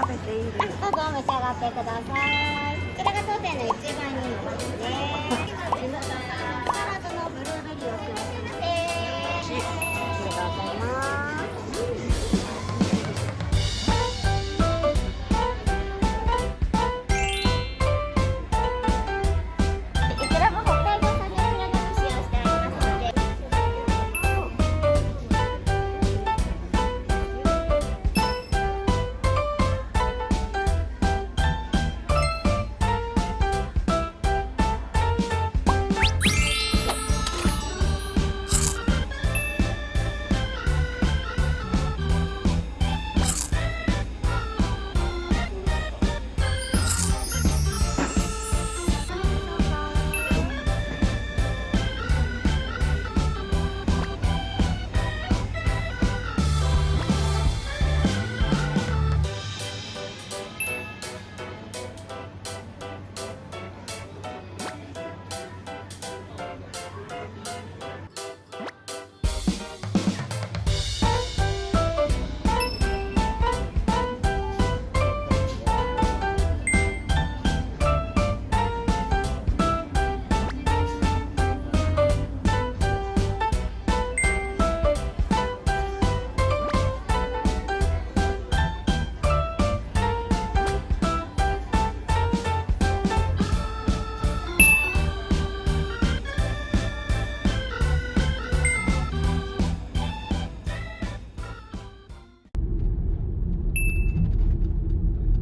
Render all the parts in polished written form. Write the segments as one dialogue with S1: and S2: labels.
S1: べていいですか？
S2: どうぞお召し上がってください。こちらが当店の一番人気ですね。サラダのブルーベリーを使用してます。ありがとうございます。いくらも北海道産のいくらで使用してありますので。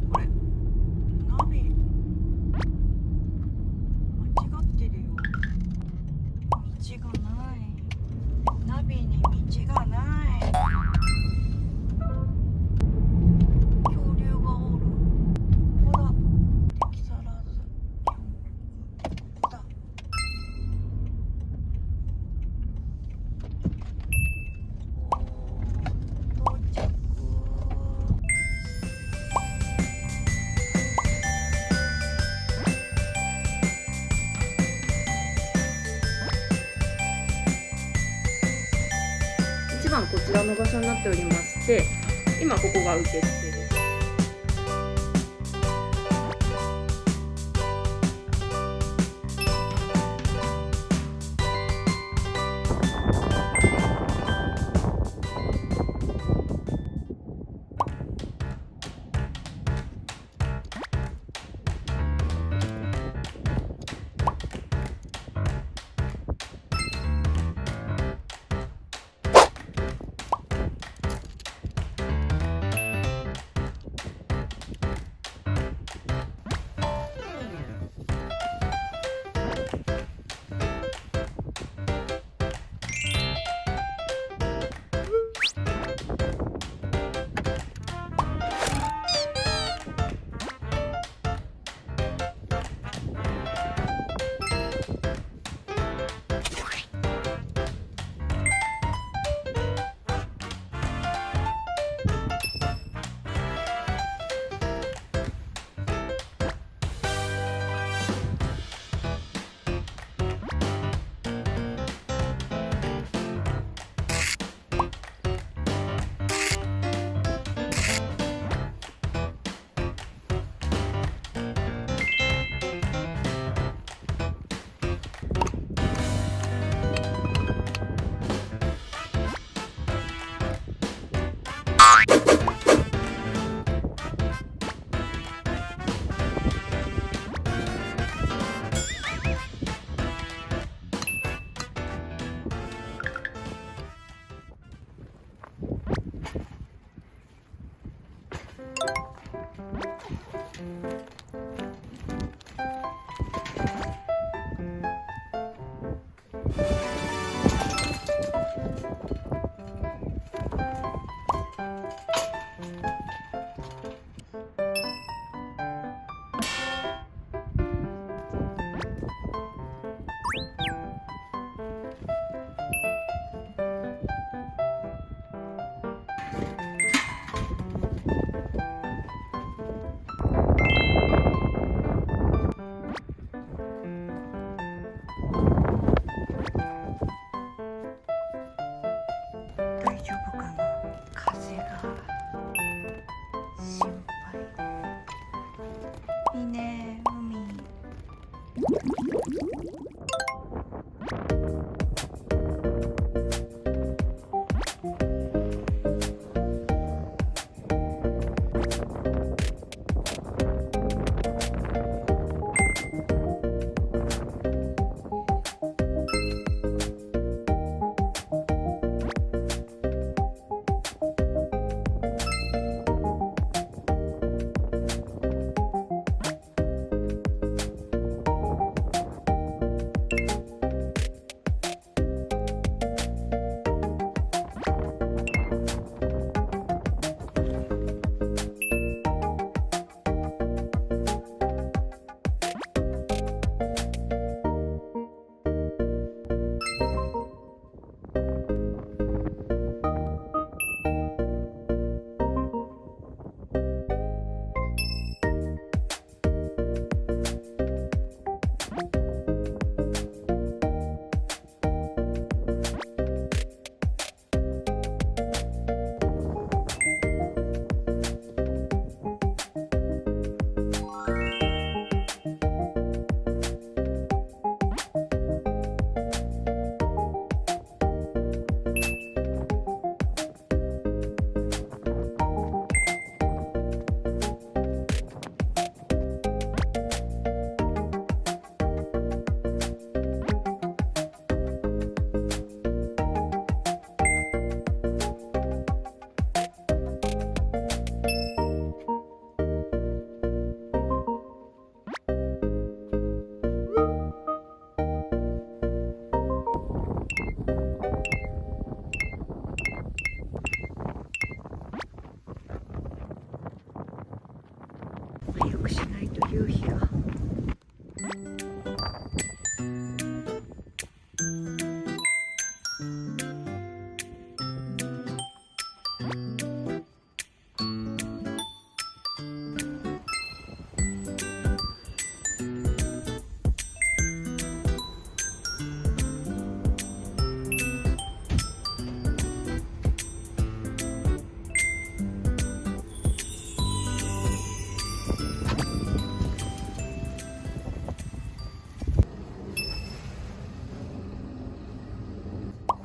S1: これナビ間違ってるよ。道がない。ナビに道がない。恐竜がおる。ここだ。木更津ここだ。到着。一番こちらの場所になっておりまして、今ここが受付です。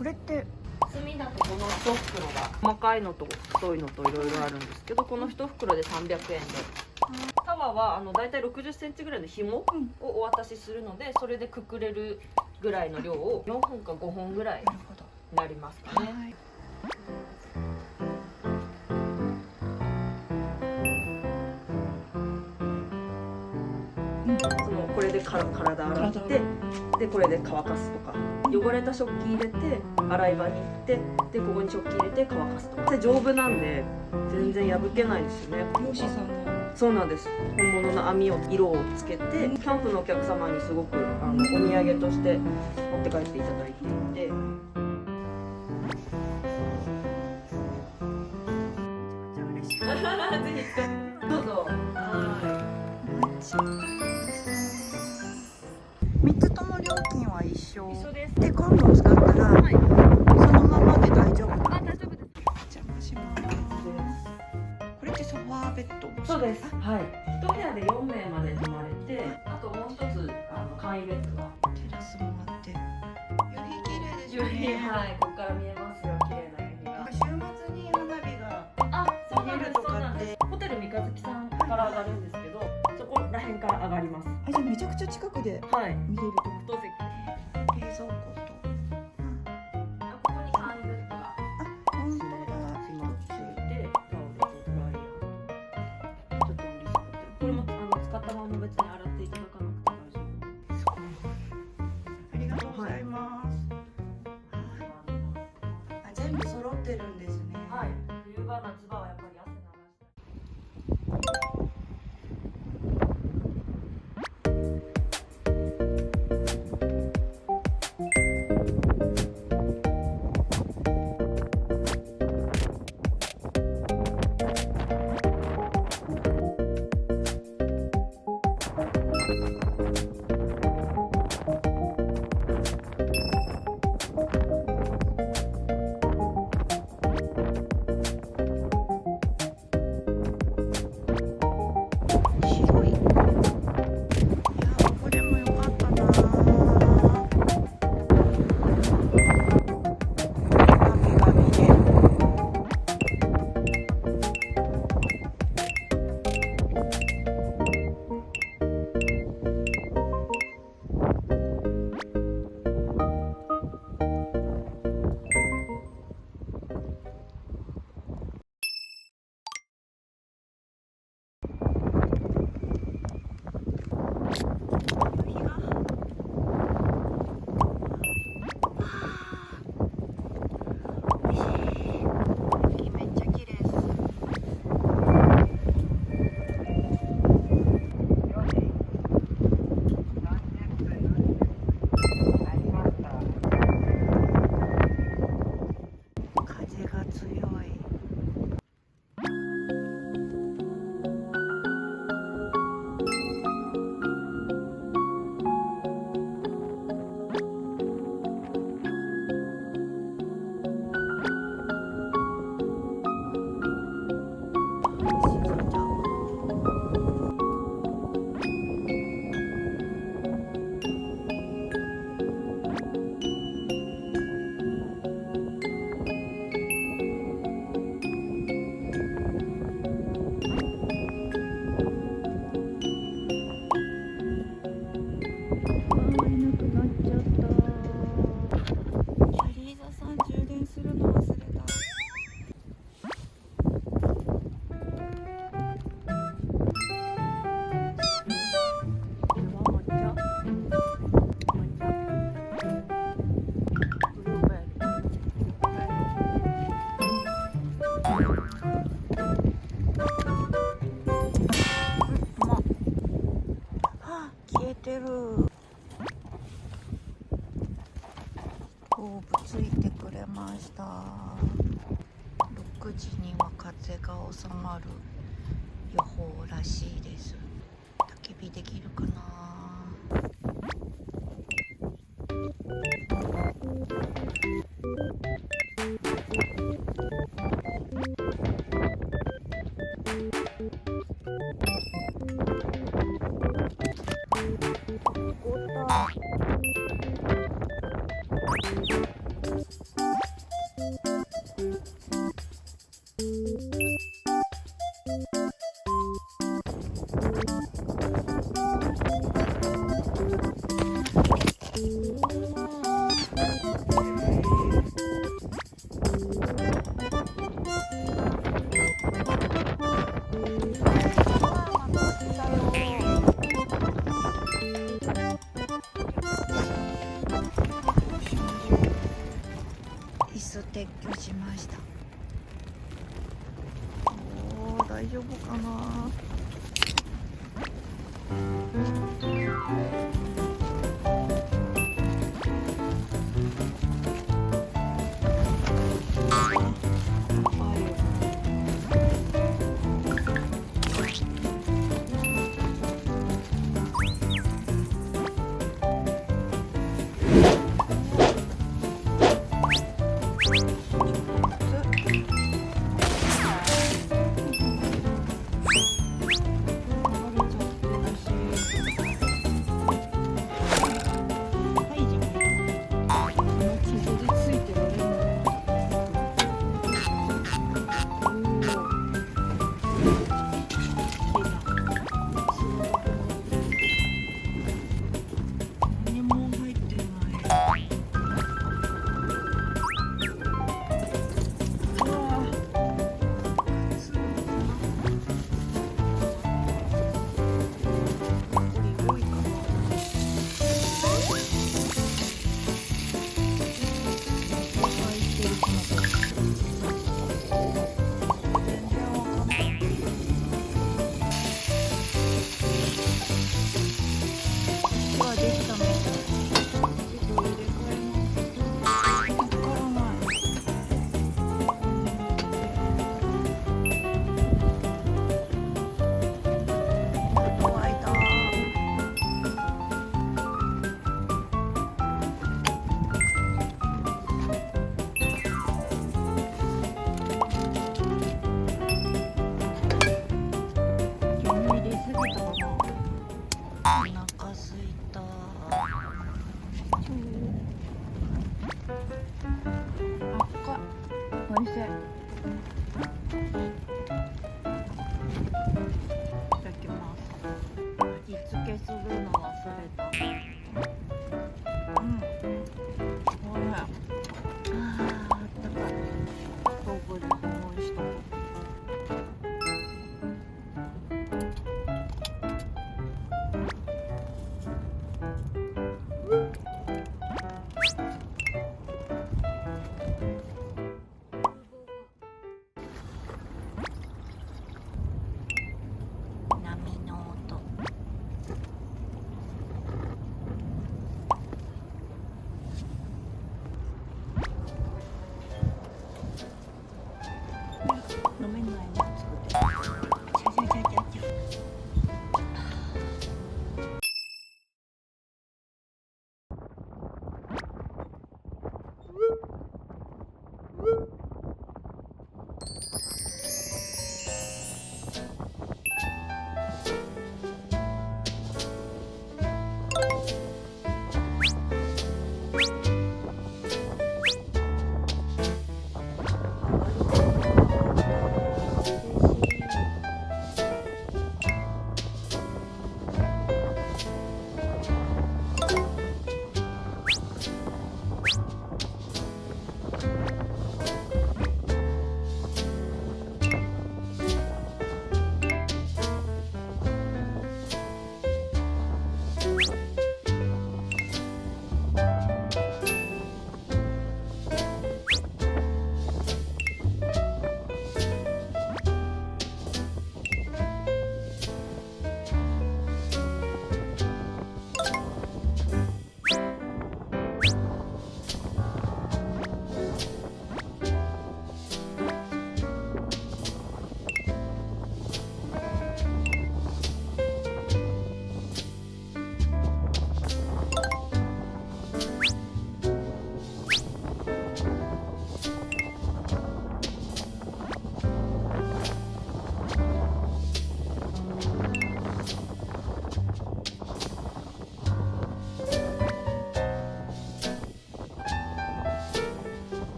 S1: これって
S3: 炭だとこの1袋が細かいのと太いのといろいろあるんですけど、この1袋で300円で、タワーはだいたい60センチぐらいの紐をお渡しするので、それでくくれるぐらいの量を4本か5本ぐらい
S1: なるほど。
S3: になりますかね。
S1: はい。
S3: これで体洗って、でこれで乾かすとか、汚れた食器入れて洗い場に行って、でここに食器入れて乾かすとかで丈夫なんで全然破けないですよね。
S1: 漁師さんの
S3: そうなんです。本物の網を色をつけて、キャンプのお客様にすごくお土産として持って帰っていただいていて。
S1: めちゃくちゃ嬉しい。
S3: ぜひ使ってどうぞ。
S1: 3つとも料金は一緒
S3: 一緒です。
S1: で、コンロを使ったら、
S3: はい、
S1: そのままで大丈夫。
S3: あ、大丈夫です。
S1: 邪魔します。これってソファーベッド。
S3: そうです。はい。一部屋で4名まで泊まれて、あともう一つ簡易ベッドが。
S1: テラスもあって、夕日綺麗です
S3: 夕日、
S1: ね。
S3: はい、ここから見えますよ。綺麗な夕日が。
S1: 週末に花火が
S3: あ、そうなんです。
S1: 見えると
S3: そうなんで。
S1: かって
S3: ホテル三日月さんから上がるんですけど、そこら辺から上がります。
S1: あ、じゃあめちゃくちゃ近くで
S3: はい。
S1: 見れると。
S3: 一席。
S1: 冷蔵庫と。
S3: あ、ここに簡易ベッドが。
S1: 本当だ。
S3: しまっていて、タオルとドライヤーとちょっと嬉しくて、これも使ったまま別に洗っていただかなくて大丈夫。
S1: すごい。ありがとうございます。あ、全部揃ってるんですね。
S3: はい。冬場夏場はやっぱり汗流したり。
S1: 広い。いや、ここでもよかったな。花火が見れる。めっちゃ綺麗です。風が強い。消えてる。後部ついてくれました。6時には風が収まる予報らしいです。焚き火できるかな。ここだ。ス撤去しました。おー、大丈夫かな。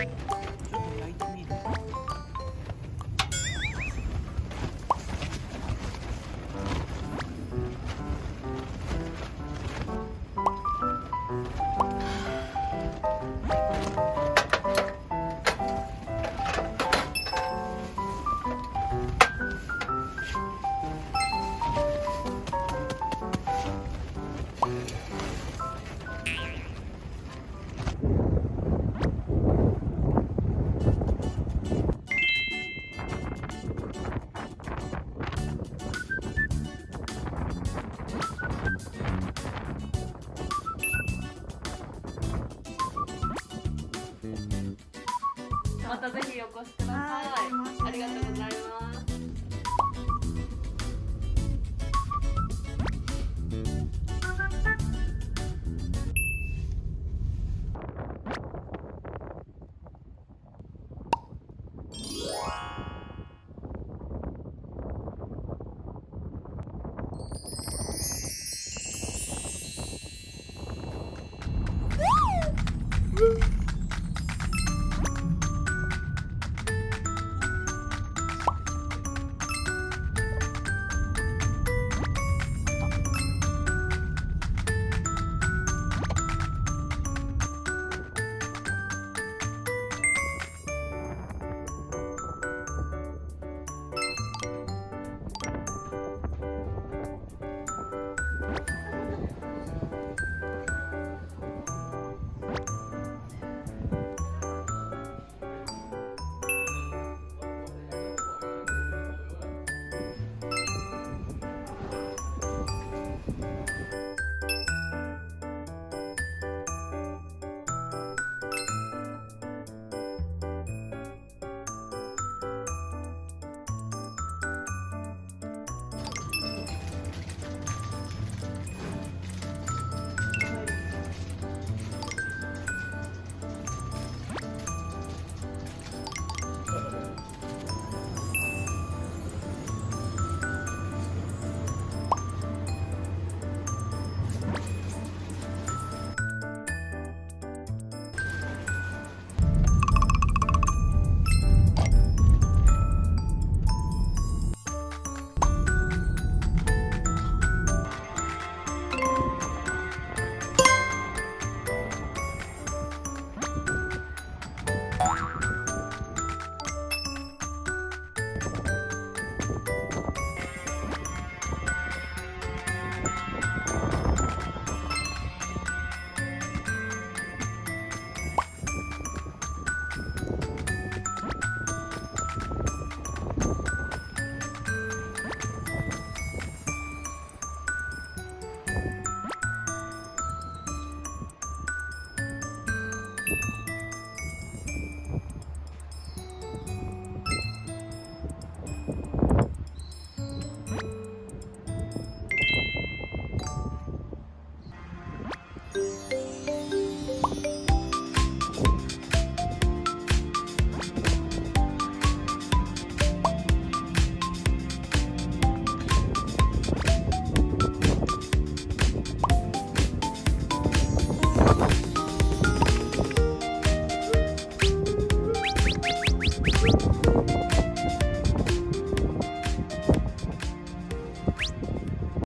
S4: 焼いてみる。
S3: またぜひお越しください。
S1: はいすいません
S3: ありがとうございます。